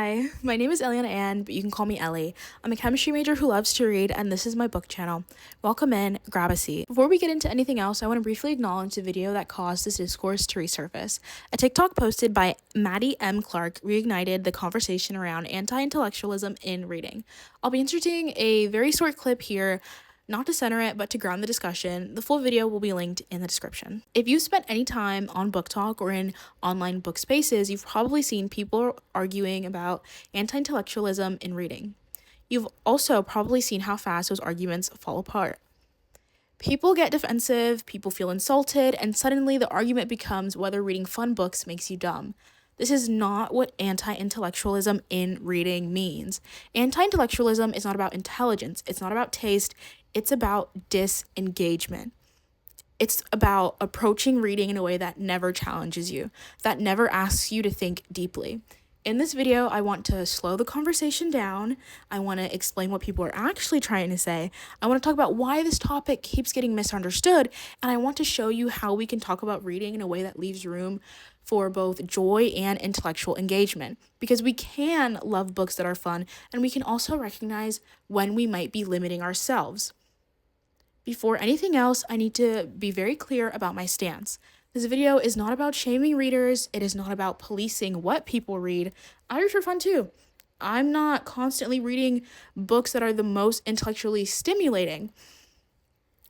Hi, my name is Eliana Ann, but you can call me Ellie. I'm a chemistry major who loves to read, and this is my book channel. Welcome in, grab a seat. Before we get into anything else, I want to briefly acknowledge the video that caused this discourse to resurface. A TikTok posted by Maddie M. Clark reignited the conversation around anti-intellectualism in reading. I'll be inserting a very short clip here, not to center it, but to ground the discussion. The full video will be linked in the description. If you've spent any time on BookTok or in online book spaces, you've probably seen people arguing about anti-intellectualism in reading. You've also probably seen how fast those arguments fall apart. People get defensive, people feel insulted, and suddenly the argument becomes whether reading fun books makes you dumb. This is not what anti-intellectualism in reading means. Anti-intellectualism is not about intelligence, it's not about taste, it's about disengagement. It's about approaching reading in a way that never challenges you, that never asks you to think deeply. In this video, I want to slow the conversation down. I want to explain what people are actually trying to say. I want to talk about why this topic keeps getting misunderstood. And I want to show you how we can talk about reading in a way that leaves room for both joy and intellectual engagement. Because we can love books that are fun, and we can also recognize when we might be limiting ourselves. Before anything else, I need to be very clear about my stance. This video is not about shaming readers. It is not about policing what people read. I read for fun too. I'm not constantly reading books that are the most intellectually stimulating.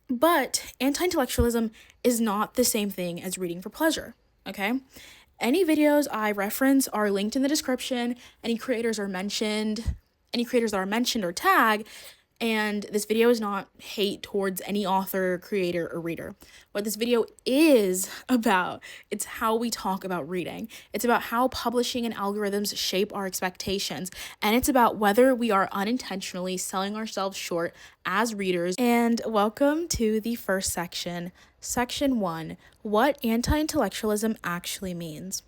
But anti-intellectualism is not the same thing as reading for pleasure, okay? Any videos I reference are linked in the description. Any creators that are mentioned or tagged. And this video is not hate towards any author, creator, or reader. What this video is about, it's how we talk about reading. It's about how publishing and algorithms shape our expectations. And it's about whether we are unintentionally selling ourselves short as readers. And welcome to the first section, Section 1, what anti-intellectualism actually means.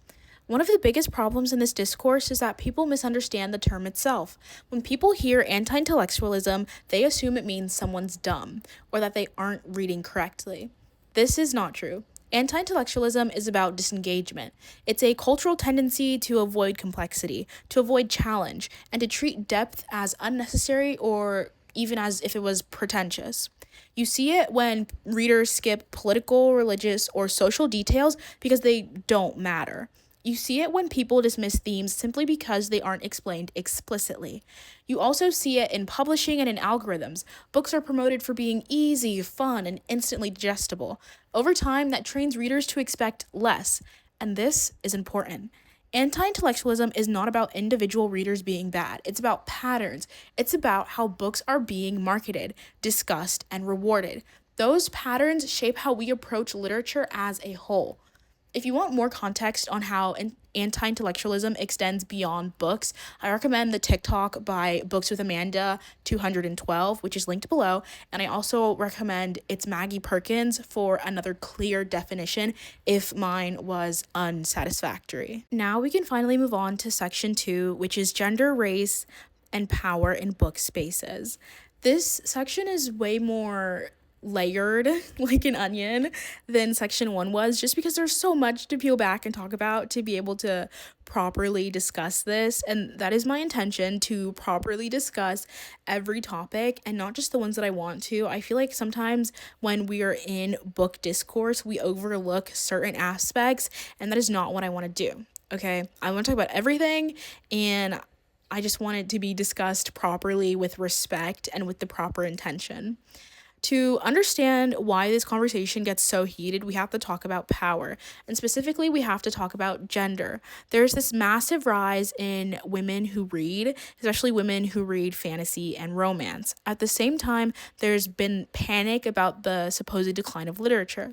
One of the biggest problems in this discourse is that people misunderstand the term itself. When people hear anti-intellectualism, they assume it means someone's dumb or that they aren't reading correctly. This is not true. Anti-intellectualism is about disengagement. It's a cultural tendency to avoid complexity, to avoid challenge, and to treat depth as unnecessary or even as if it was pretentious. You see it when readers skip political, religious, or social details because they don't matter. You see it when people dismiss themes simply because they aren't explained explicitly. You also see it in publishing and in algorithms. Books are promoted for being easy, fun, and instantly digestible. Over time, that trains readers to expect less, and this is important. Anti-intellectualism is not about individual readers being bad. It's about patterns. It's about how books are being marketed, discussed, and rewarded. Those patterns shape how we approach literature as a whole. If you want more context on how anti-intellectualism extends beyond books, I recommend the TikTok by Books with Amanda 212, which is linked below. And I also recommend It's Maggie Perkins for another clear definition if mine was unsatisfactory. Now we can finally move on to section 2, which is gender, race, and power in book spaces. This section is way more layered like an onion than section 1 was, just because there's so much to peel back and talk about to be able to properly discuss this. And that is my intention, to properly discuss every topic and not just the ones that I want to. I feel like sometimes when we are in book discourse, we overlook certain aspects, and that is not what I want to do. Okay, I want to talk about everything, and I just want it to be discussed properly with respect and with the proper intention. To understand why this conversation gets so heated, we have to talk about power, and specifically we have to talk about gender. There's this massive rise in women who read, especially women who read fantasy and romance. At the same time, there's been panic about the supposed decline of literature.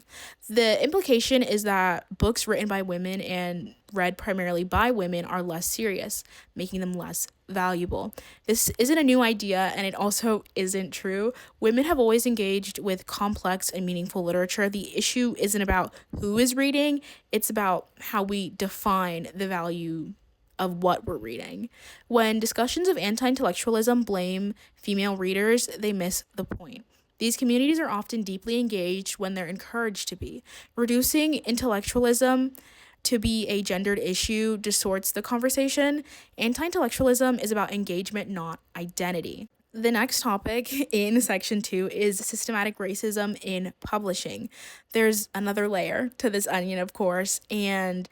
The implication is that books written by women and read primarily by women are less serious, making them less valuable. This isn't a new idea, and it also isn't true. Women have always engaged with complex and meaningful literature. The issue isn't about who is reading, it's about how we define the value of what we're reading. When discussions of anti-intellectualism blame female readers, they miss the point. These communities are often deeply engaged when they're encouraged to be. Reducing intellectualism to be a gendered issue distorts the conversation. Anti-intellectualism is about engagement, not identity. The next topic in section 2 is systematic racism in publishing. There's another layer to this onion, of course, and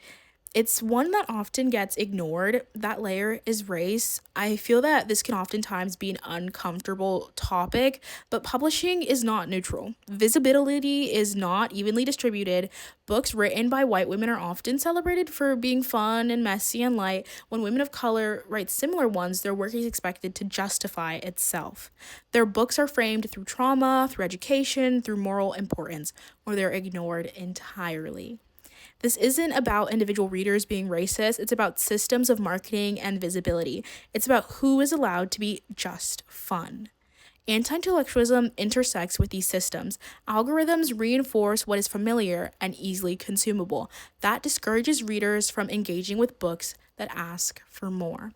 it's one that often gets ignored. That layer is race. I feel that this can oftentimes be an uncomfortable topic, but publishing is not neutral. Visibility is not evenly distributed. Books written by white women are often celebrated for being fun and messy and light. When women of color write similar ones, their work is expected to justify itself. Their books are framed through trauma, through education, through moral importance, or they're ignored entirely. This isn't about individual readers being racist. It's about systems of marketing and visibility. It's about who is allowed to be just fun. Anti-intellectualism intersects with these systems. Algorithms reinforce what is familiar and easily consumable. That discourages readers from engaging with books that ask for more.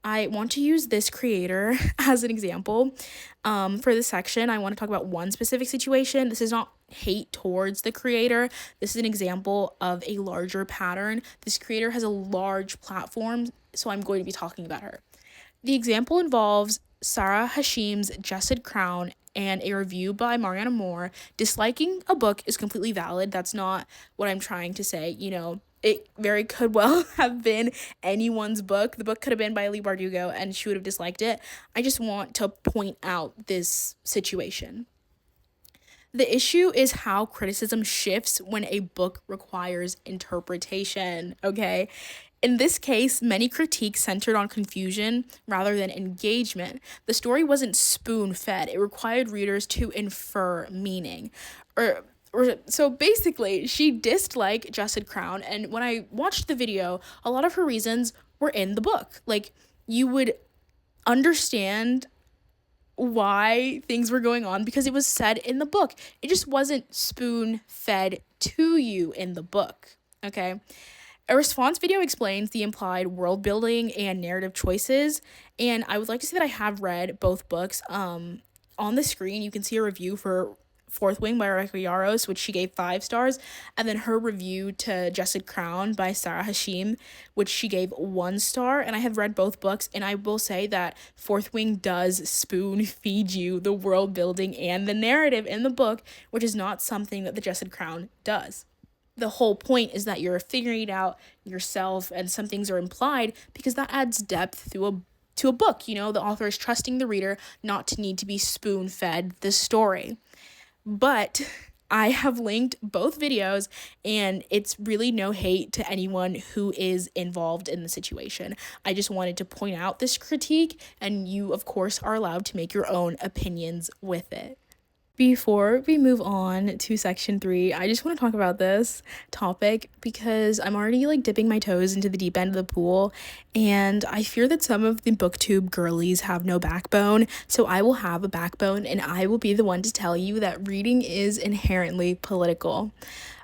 I want to use this creator as an example. For this section, I want to talk about one specific situation. This is not hate towards the creator. This is an example of a larger pattern. This creator has a large platform, so I'm going to be talking about her. The example involves Sarah Hashim's Jessed Crown and a review by Mariana Moore. Disliking a book is completely valid. That's not what I'm trying to say. It very could well have been anyone's book. The book could have been by Leigh Bardugo and she would have disliked it. I just want to point out this situation. The issue is how criticism shifts when a book requires interpretation, okay? In this case, many critiques centered on confusion rather than engagement. The story wasn't spoon-fed. It required readers to infer meaning. So basically, she disliked Jessed Crown, and when I watched the video, a lot of her reasons were in the book. Like, you would understand why things were going on because it was said in the book. It just wasn't spoon-fed to you in the book, okay? A response video explains the implied world building and narrative choices, and I would like to say that I have read both books. On the screen, you can see a review for Fourth Wing by Rebecca Yarros, which she gave 5 stars, and then her review to Jessed Crown by Sarah Hashim, which she gave 1 star, and I have read both books, and I will say that Fourth Wing does spoon feed you the world building and the narrative in the book, which is not something that the Jessed Crown does. The whole point is that you're figuring it out yourself, and some things are implied because that adds depth to a book. The author is trusting the reader not to need to be spoon-fed the story. But I have linked both videos, and it's really no hate to anyone who is involved in the situation. I just wanted to point out this critique, and you, of course, are allowed to make your own opinions with it. Before we move on to section 3, I just want to talk about this topic because I'm already dipping my toes into the deep end of the pool, and I fear that some of the booktube girlies have no backbone, so I will have a backbone and I will be the one to tell you that reading is inherently political.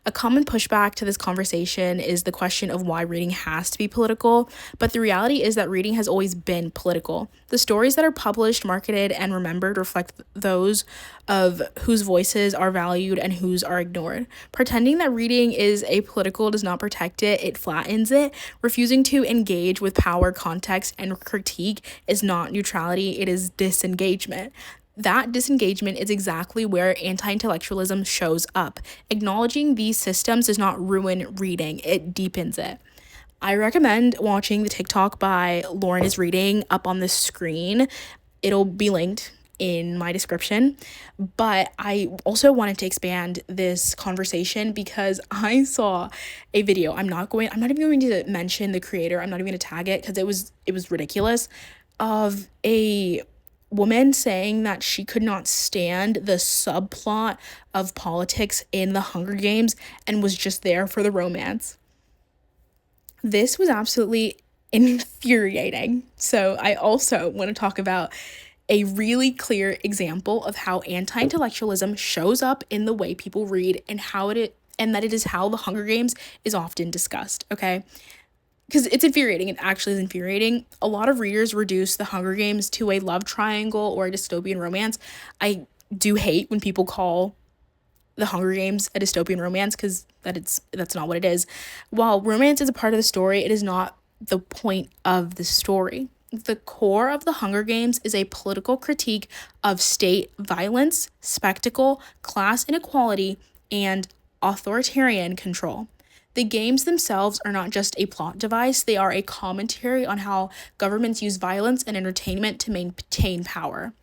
A common pushback to this conversation is the question of why reading has to be political, but the reality is that reading has always been political. The stories that are published, marketed, and remembered reflect those of whose voices are valued and whose are ignored. Pretending that reading is apolitical does not protect it, it flattens it. Refusing to engage with power, context, and critique is not neutrality, it is disengagement. That disengagement is exactly where anti-intellectualism shows up. Acknowledging these systems does not ruin reading, it deepens it. I recommend watching the TikTok by Lauren is Reading up on the screen. It'll be linked in my description. But I also wanted to expand this conversation because I saw a video. I'm not even going to mention the creator. I'm not even going to tag it because it was ridiculous, of a woman saying that she could not stand the subplot of politics in the Hunger Games and was just there for the romance. This was absolutely infuriating. So I also want to talk about a really clear example of how anti-intellectualism shows up in the way people read and that it is how the Hunger Games is often discussed, okay? Because it's infuriating. It actually is infuriating. A lot of readers reduce the Hunger Games to a love triangle or a dystopian romance. I do hate when people call The Hunger Games a dystopian romance, because that's not what it is. While romance is a part of the story, it is not the point of the story. The core of the Hunger Games is a political critique of state violence, spectacle, class inequality, and authoritarian control. The games themselves are not just a plot device, they are a commentary on how governments use violence and entertainment to maintain power.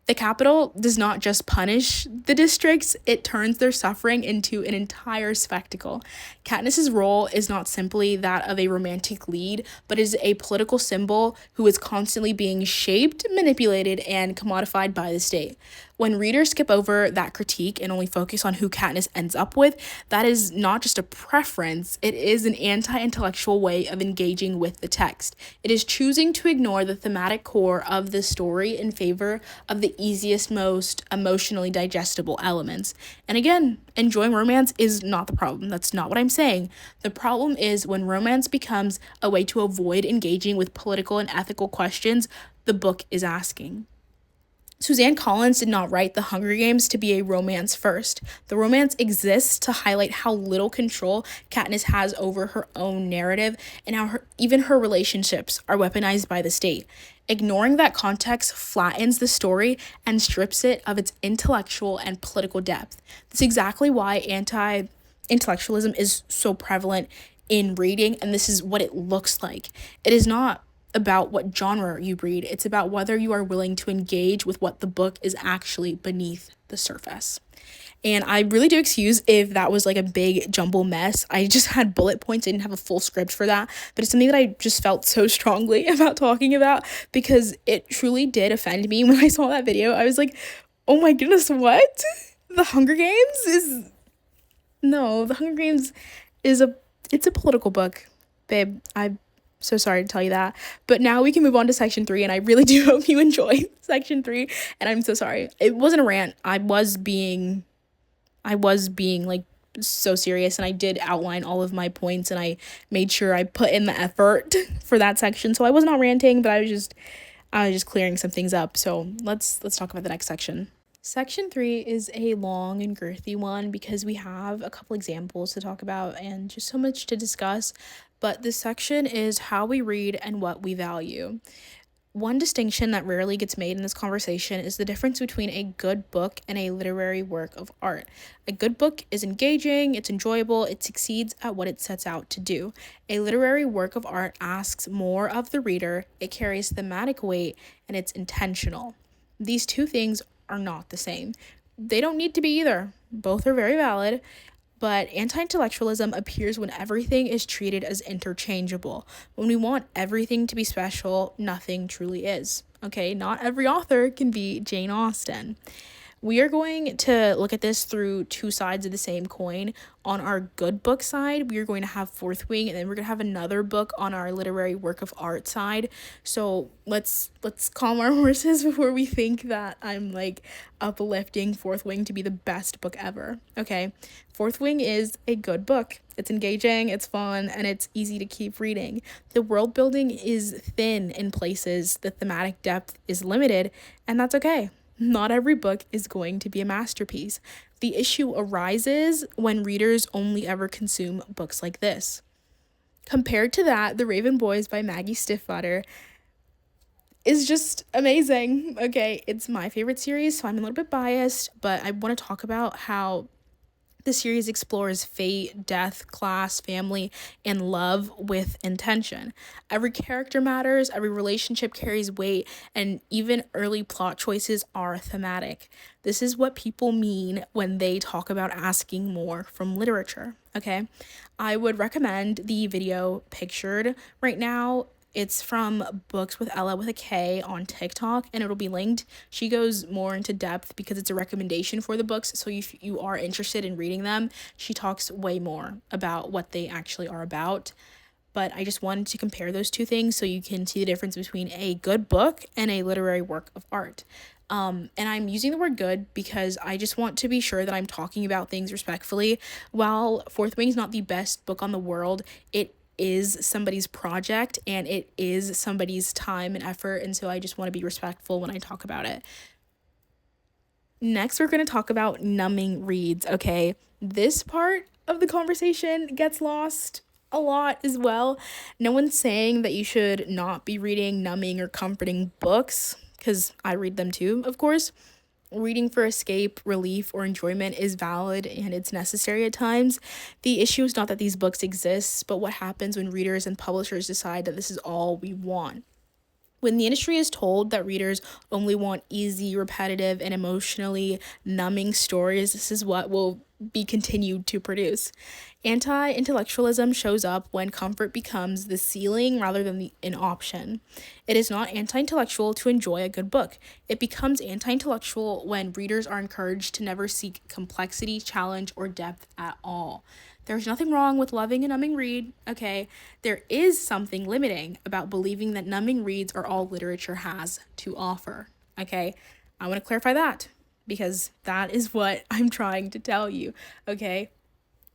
The Capitol does not just punish the districts, it turns their suffering into an entire spectacle. Katniss's role is not simply that of a romantic lead, but is a political symbol who is constantly being shaped, manipulated, and commodified by the state. When readers skip over that critique and only focus on who Katniss ends up with, that is not just a preference, it is an anti-intellectual way of engaging with the text. It is choosing to ignore the thematic core of the story in favor of the easiest, most emotionally digestible elements. And again, enjoying romance is not the problem. That's not what I'm saying. The problem is when romance becomes a way to avoid engaging with political and ethical questions the book is asking. Suzanne Collins did not write The Hunger Games to be a romance first. The romance exists to highlight how little control Katniss has over her own narrative and how even her relationships are weaponized by the state. Ignoring that context flattens the story and strips it of its intellectual and political depth. That's exactly why anti-intellectualism is so prevalent in reading, and this is what it looks like. It is not about what genre you read. It's about whether you are willing to engage with what the book is actually beneath the surface. And I really do excuse if that was like a big jumble mess. I just had bullet points. I didn't have a full script for that, but it's something that I just felt so strongly about talking about because it truly did offend me when I saw that video. I was like, oh my goodness, what? The Hunger Games is... No, The Hunger Games is it's a political book, babe. I'm so sorry to tell you that. But now we can move on to section 3, and I really do hope you enjoy section 3. And I'm so sorry. It wasn't a rant. I was being like so serious, and I did outline all of my points, and I made sure I put in the effort for that section. So I was not ranting, but I was just clearing some things up. So let's talk about the next section. Section 3 is a long and girthy one because we have a couple examples to talk about and just so much to discuss, but this section is how we read and what we value. One distinction that rarely gets made in this conversation is the difference between a good book and a literary work of art. A good book is engaging, it's enjoyable, it succeeds at what it sets out to do. A literary work of art asks more of the reader, it carries thematic weight, and it's intentional. These two things are not the same. They don't need to be either. Both are very valid, but anti-intellectualism appears when everything is treated as interchangeable. When we want everything to be special, nothing truly is. Okay, not every author can be Jane Austen. We are going to look at this through two sides of the same coin. On our good book side, we are going to have Fourth Wing, and then we're going to have another book on our literary work of art side. So let's calm our horses before we think that I'm like uplifting Fourth Wing to be the best book ever. Okay, Fourth Wing is a good book. It's engaging, it's fun, and it's easy to keep reading. The world building is thin in places, the thematic depth is limited, and that's okay. Not every book is going to be a masterpiece. The issue arises when readers only ever consume books like this. Compared to that, The Raven Boys by Maggie Stiefvater is just amazing. Okay, it's my favorite series, so I'm a little bit biased, but I want to talk about how the series explores fate, death, class, family, and love with intention. Every character matters, every relationship carries weight, and even early plot choices are thematic. This is what people mean when they talk about asking more from literature, okay? I would recommend the video pictured right now. It's from Books with Ella with a K on TikTok, and it'll be linked. She goes more into depth because it's a recommendation for the books, so if you are interested in reading them, she talks way more about what they actually are about. But I just wanted to compare those two things so you can see the difference between a good book and a literary work of art. And I'm using the word good because I just want to be sure that I'm talking about things respectfully. While Fourth Wing is not the best book on the world, it is somebody's project and it is somebody's time and effort, and so I just want to be respectful when I talk about it. Next, we're going to talk about numbing reads, okay? This part of the conversation gets lost a lot as well. No one's saying that you should not be reading numbing or comforting books, because I read them too, of course. Reading for escape, relief, or enjoyment is valid and it's necessary at times. The issue is not that these books exist, but what happens when readers and publishers decide that this is all we want. When the industry is told that readers only want easy, repetitive, and emotionally numbing stories, this is what will be continued to produce. Anti-intellectualism shows up when comfort becomes the ceiling rather than an option. It is not anti-intellectual to enjoy a good book. It becomes anti-intellectual when readers are encouraged to never seek complexity, challenge, or depth at all. There's nothing wrong with loving a numbing read, okay? There is something limiting about believing that numbing reads are all literature has to offer, okay? I want to clarify that because that is what I'm trying to tell you, okay?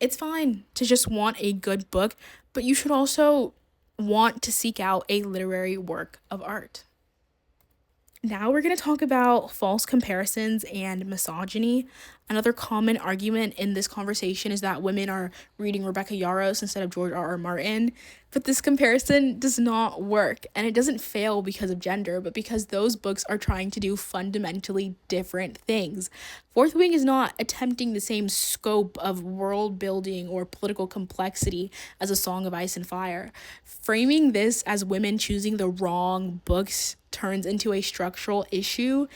It's fine to just want a good book, but you should also want to seek out a literary work of art. Now we're going to talk about false comparisons and misogyny. Another common argument in this conversation is that women are reading Rebecca Yarros instead of George R. R. Martin, but this comparison does not work, and it doesn't fail because of gender, but because those books are trying to do fundamentally different things. Fourth Wing is not attempting the same scope of world building or political complexity as A Song of Ice and Fire. Framing this as women choosing the wrong books turns into a structural issue,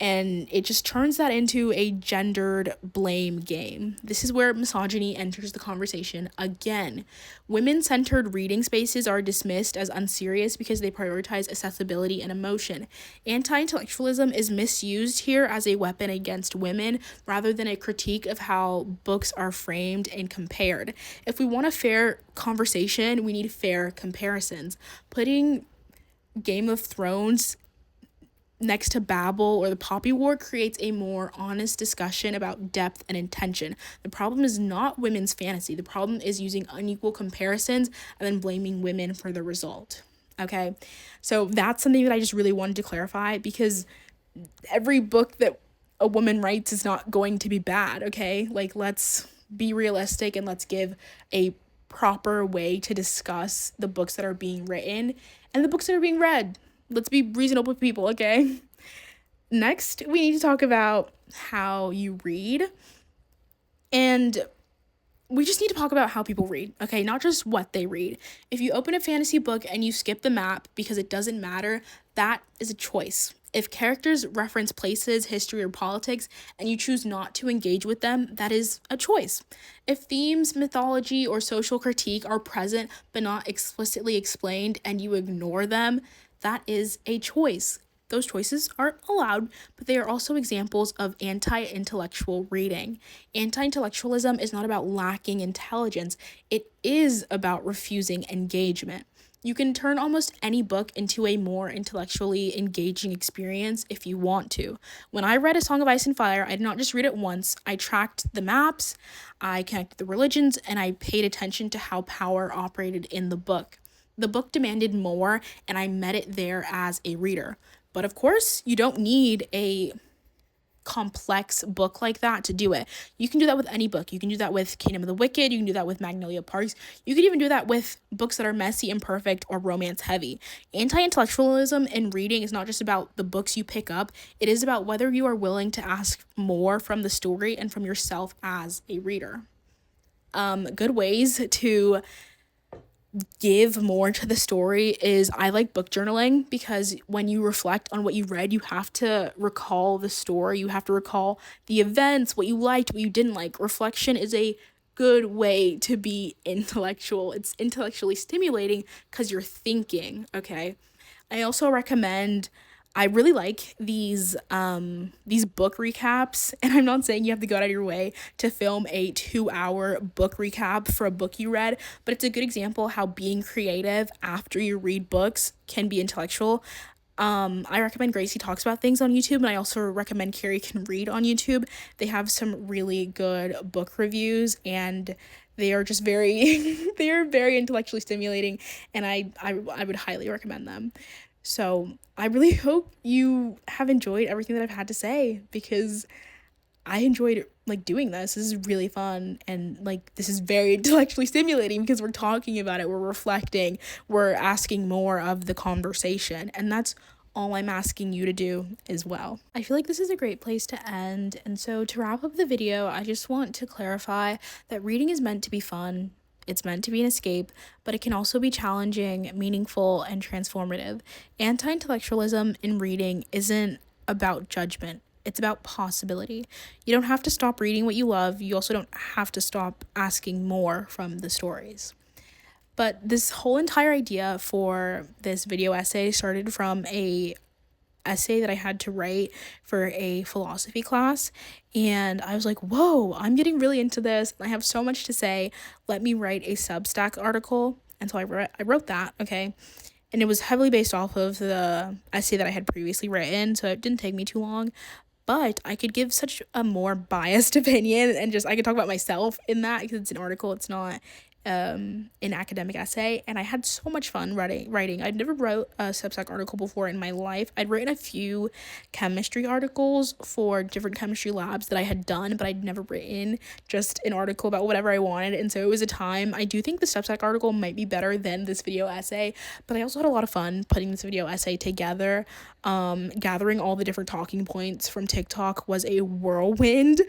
and it just turns that into a gendered blame game. This is where misogyny enters the conversation again. Women-centered reading spaces are dismissed as unserious because they prioritize accessibility and emotion. Anti-intellectualism is misused here as a weapon against women rather than a critique of how books are framed and compared. If we want a fair conversation, we need fair comparisons. Putting Game of Thrones next to Babel or the Poppy War creates a more honest discussion about depth and intention. The problem is not women's fantasy. The problem is using unequal comparisons and then blaming women for the result. Okay, so that's something that I just really wanted to clarify, because every book that a woman writes is not going to be bad, okay? Like, let's be realistic and let's give a proper way to discuss the books that are being written and the books that are being read. Let's be reasonable people, okay? Next, we need to talk about how you read. And we just need to talk about how people read, okay? Not just what they read. If you open a fantasy book and you skip the map because it doesn't matter, that is a choice. If characters reference places, history, or politics, and you choose not to engage with them, that is a choice. If themes, mythology, or social critique are present but not explicitly explained and you ignore them, that is a choice. Those choices are allowed, but they are also examples of anti-intellectual reading. Anti-intellectualism is not about lacking intelligence. It is about refusing engagement. You can turn almost any book into a more intellectually engaging experience if you want to. When I read A Song of Ice and Fire, I did not just read it once. I tracked the maps, I connected the religions, and I paid attention to how power operated in the book. The book demanded more, and I met it there as a reader. But of course, you don't need a complex book like that to do it. You can do that with any book. You can do that with Kingdom of the Wicked. You can do that with Magnolia Parks. You can even do that with books that are messy, imperfect, or romance heavy. Anti-intellectualism in reading is not just about the books you pick up. It is about whether you are willing to ask more from the story and from yourself as a reader. Good ways to give more to the story is, I like book journaling, because when you reflect on what you read, you have to recall the story, you have to recall the events, what you liked, what you didn't like. Reflection is a good way to be intellectual. It's intellectually stimulating because you're thinking, okay? I also recommend, I really like these book recaps, and I'm not saying you have to go out of your way to film a 2-hour book recap for a book you read, but it's a good example how being creative after you read books can be intellectual. I recommend Gracie Talks About Things on YouTube, and I also recommend Carrie Can Read on YouTube. They have some really good book reviews, and they are just very they are very intellectually stimulating, and I would highly recommend them. So I really hope you have enjoyed everything that I've had to say, because I enjoyed like doing this. This is really fun, and like this is very intellectually stimulating because we're talking about it, we're reflecting, we're asking more of the conversation, and that's all I'm asking you to do as well. I feel like this is a great place to end, and so to wrap up the video, I just want to clarify that reading is meant to be fun. It's meant to be an escape, but it can also be challenging, meaningful, and transformative. Anti-intellectualism in reading isn't about judgment. It's about possibility. You don't have to stop reading what you love. You also don't have to stop asking more from the stories. But this whole entire idea for this video essay started from a essay that I had to write for a philosophy class, and I was like, whoa, I'm getting really into this. I have so much to say. Let me write a Substack article. And so I wrote that, okay? And it was heavily based off of the essay that I had previously written, so it didn't take me too long. But I could give such a more biased opinion, and just I could talk about myself in that because it's an article, it's not an academic essay, and I had so much fun writing. I'd never wrote a Substack article before in my life. I'd written a few chemistry articles for different chemistry labs that I had done, but I'd never written just an article about whatever I wanted, and so it was a time. I do think the Substack article might be better than this video essay, but I also had a lot of fun putting this video essay together. Gathering all the different talking points from TikTok was a whirlwind.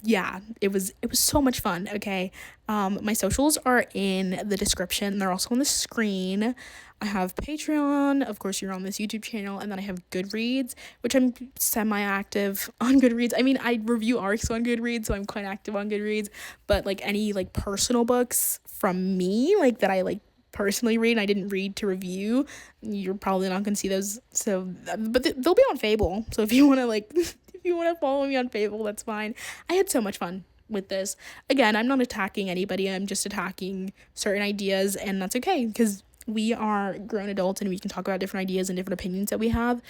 Yeah, it was so much fun, okay? My socials are in the description. They're also on the screen. I have Patreon, of course you're on this YouTube channel, and then I have Goodreads, which I'm semi-active on Goodreads. I mean, I review arcs on Goodreads, so I'm quite active on Goodreads, but like any like personal books from me, like that I like personally read and I didn't read to review, you're probably not gonna see those. So but they'll be on Fable, so if you want to like if you want to follow me on Fable, that's fine. I had so much fun with this. Again, I'm not attacking anybody, I'm just attacking certain ideas, and that's okay because we are grown adults and we can talk about different ideas and different opinions that we have.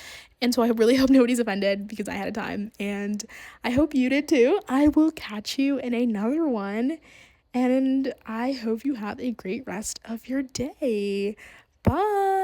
And so I really hope nobody's offended because I had a time, and I hope you did too. I will catch you in another one, and I hope you have a great rest of your day. Bye.